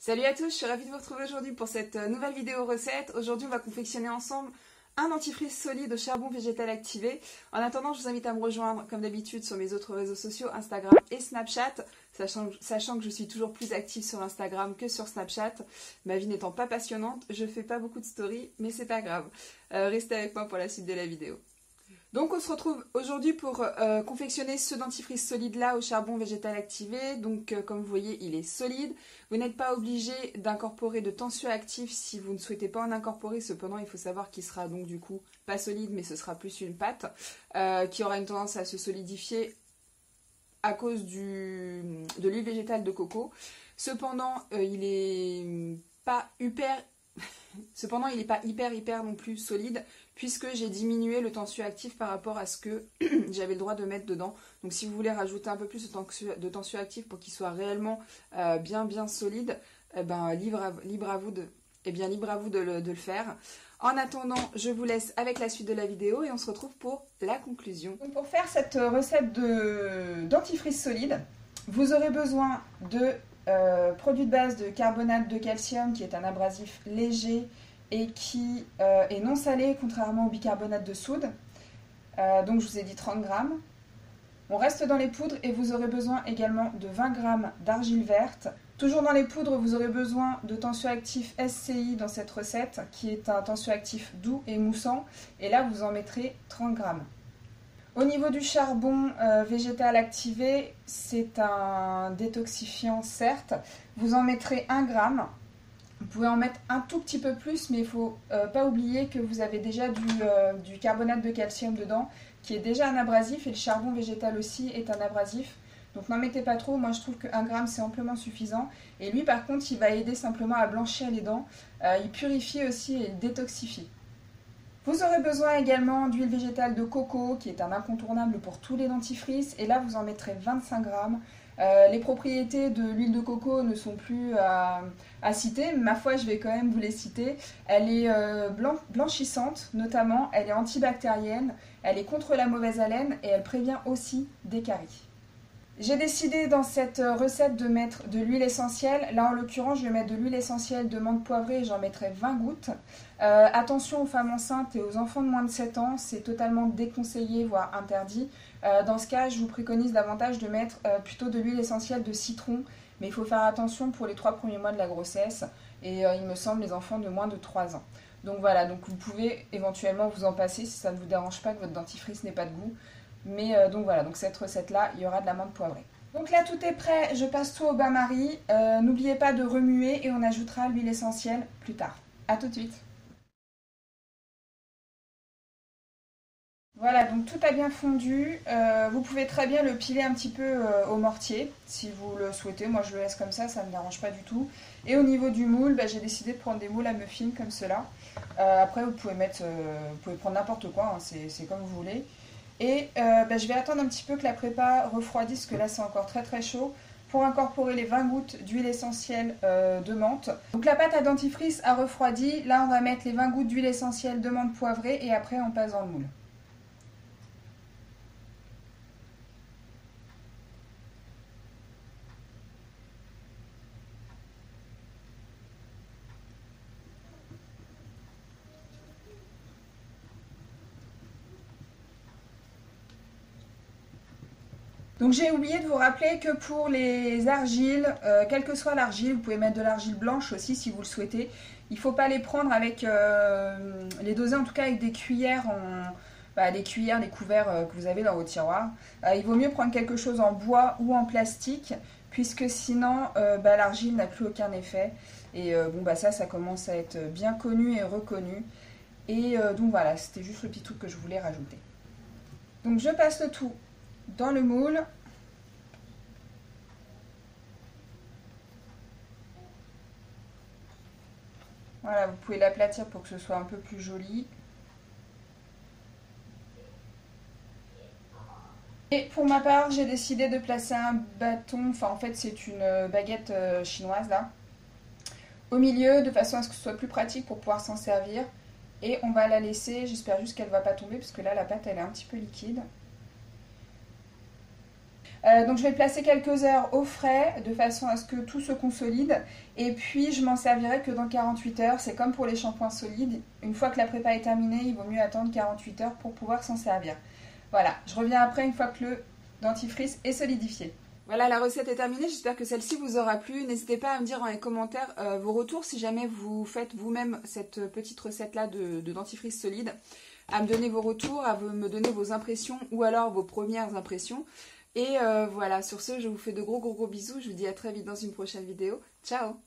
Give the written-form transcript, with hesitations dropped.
Salut à tous, je suis ravie de vous retrouver aujourd'hui pour cette nouvelle vidéo recette. Aujourd'hui on va confectionner ensemble un dentifrice solide au charbon végétal activé. En attendant, je vous invite à me rejoindre comme d'habitude sur mes autres réseaux sociaux, Instagram et Snapchat, sachant que je suis toujours plus active sur Instagram que sur Snapchat. Ma vie n'étant pas passionnante, je fais pas beaucoup de stories, mais c'est pas grave. Restez avec moi pour la suite de la vidéo. Donc on se retrouve aujourd'hui pour confectionner ce dentifrice solide là au charbon végétal activé. Donc comme vous voyez, il est solide. Vous n'êtes pas obligé d'incorporer de tensioactif si vous ne souhaitez pas en incorporer. Cependant, il faut savoir qu'il sera donc du coup pas solide, mais ce sera plus une pâte qui aura une tendance à se solidifier à cause de l'huile végétale de coco. Cependant, il n'est pas hyper non plus solide, puisque j'ai diminué le tensioactif par rapport à ce que j'avais le droit de mettre dedans. Donc si vous voulez rajouter un peu plus de tensioactif pour qu'il soit réellement bien solide, libre à vous de le faire. En attendant, je vous laisse avec la suite de la vidéo et on se retrouve pour la conclusion. Donc pour faire cette recette de dentifrice solide, vous aurez besoin de produit de base de carbonate de calcium, qui est un abrasif léger et qui est non salé, contrairement au bicarbonate de soude. Donc je vous ai dit 30 grammes. On reste dans les poudres et vous aurez besoin également de 20 grammes d'argile verte. Toujours dans les poudres, vous aurez besoin de tensioactif SCI dans cette recette, qui est un tensioactif doux et moussant. Et là, vous en mettrez 30 grammes. Au niveau du charbon végétal activé, c'est un détoxifiant certes. Vous en mettrez 1 gramme. Vous pouvez en mettre un tout petit peu plus, mais il ne faut pas oublier que vous avez déjà du carbonate de calcium dedans, qui est déjà un abrasif, et le charbon végétal aussi est un abrasif. Donc n'en mettez pas trop, moi je trouve que 1 gramme c'est amplement suffisant. Et lui par contre, il va aider simplement à blanchir les dents. Il purifie aussi et il détoxifie. Vous aurez besoin également d'huile végétale de coco, qui est un incontournable pour tous les dentifrices. Et là, vous en mettrez 25 grammes. Les propriétés de l'huile de coco ne sont plus à citer, mais ma foi, je vais quand même vous les citer. Elle est blanchissante, notamment. Elle est antibactérienne. Elle est contre la mauvaise haleine et elle prévient aussi des caries. J'ai décidé dans cette recette de mettre de l'huile essentielle. Là en l'occurrence je vais mettre de l'huile essentielle de menthe poivrée et j'en mettrai 20 gouttes. Attention aux femmes enceintes et aux enfants de moins de 7 ans, c'est totalement déconseillé voire interdit. Dans ce cas je vous préconise davantage de mettre plutôt de l'huile essentielle de citron. Mais il faut faire attention pour les 3 premiers mois de la grossesse et il me semble les enfants de moins de 3 ans. Donc voilà, donc vous pouvez éventuellement vous en passer si ça ne vous dérange pas que votre dentifrice n'ait pas de goût. Mais donc voilà, donc cette recette-là, il y aura de la menthe poivrée. Donc là, tout est prêt, je passe tout au bain-marie. N'oubliez pas de remuer et on ajoutera l'huile essentielle plus tard. A tout de suite. Voilà, donc tout a bien fondu. Vous pouvez très bien le piler un petit peu au mortier, si vous le souhaitez. Moi, je le laisse comme ça ne me dérange pas du tout. Et au niveau du moule, j'ai décidé de prendre des moules à muffins comme cela. Après, vous pouvez prendre n'importe quoi, hein, c'est comme vous voulez. Et je vais attendre un petit peu que la prépa refroidisse, parce que là c'est encore très très chaud, pour incorporer les 20 gouttes d'huile essentielle de menthe. Donc la pâte à dentifrice a refroidi, là on va mettre les 20 gouttes d'huile essentielle de menthe poivrée et après on passe dans le moule. Donc j'ai oublié de vous rappeler que pour les argiles, quelle que soit l'argile, vous pouvez mettre de l'argile blanche aussi si vous le souhaitez. Il ne faut pas les prendre avec, les doser en tout cas avec des cuillères, les couverts que vous avez dans vos tiroirs. Il vaut mieux prendre quelque chose en bois ou en plastique, puisque sinon l'argile n'a plus aucun effet. Et ça commence à être bien connu et reconnu. Et donc voilà, c'était juste le petit truc que je voulais rajouter. Donc je passe le tout dans le moule. Voilà, vous pouvez l'aplatir pour que ce soit un peu plus joli. Et pour ma part, j'ai décidé de placer un bâton, enfin en fait c'est une baguette chinoise là, au milieu de façon à ce que ce soit plus pratique pour pouvoir s'en servir. Et on va la laisser, j'espère juste qu'elle ne va pas tomber parce que là la pâte elle est un petit peu liquide. Donc je vais le placer quelques heures au frais de façon à ce que tout se consolide et puis je m'en servirai que dans 48 heures. C'est comme pour les shampoings solides, une fois que la prépa est terminée, il vaut mieux attendre 48 heures pour pouvoir s'en servir. Voilà, je reviens après une fois que le dentifrice est solidifié. Voilà, la recette est terminée, j'espère que celle-ci vous aura plu. N'hésitez pas à me dire dans les commentaires vos retours si jamais vous faites vous-même cette petite recette-là de dentifrice solide. À me donner vos retours, à me donner vos impressions ou alors vos premières impressions. Et voilà, sur ce, je vous fais de gros bisous. Je vous dis à très vite dans une prochaine vidéo. Ciao!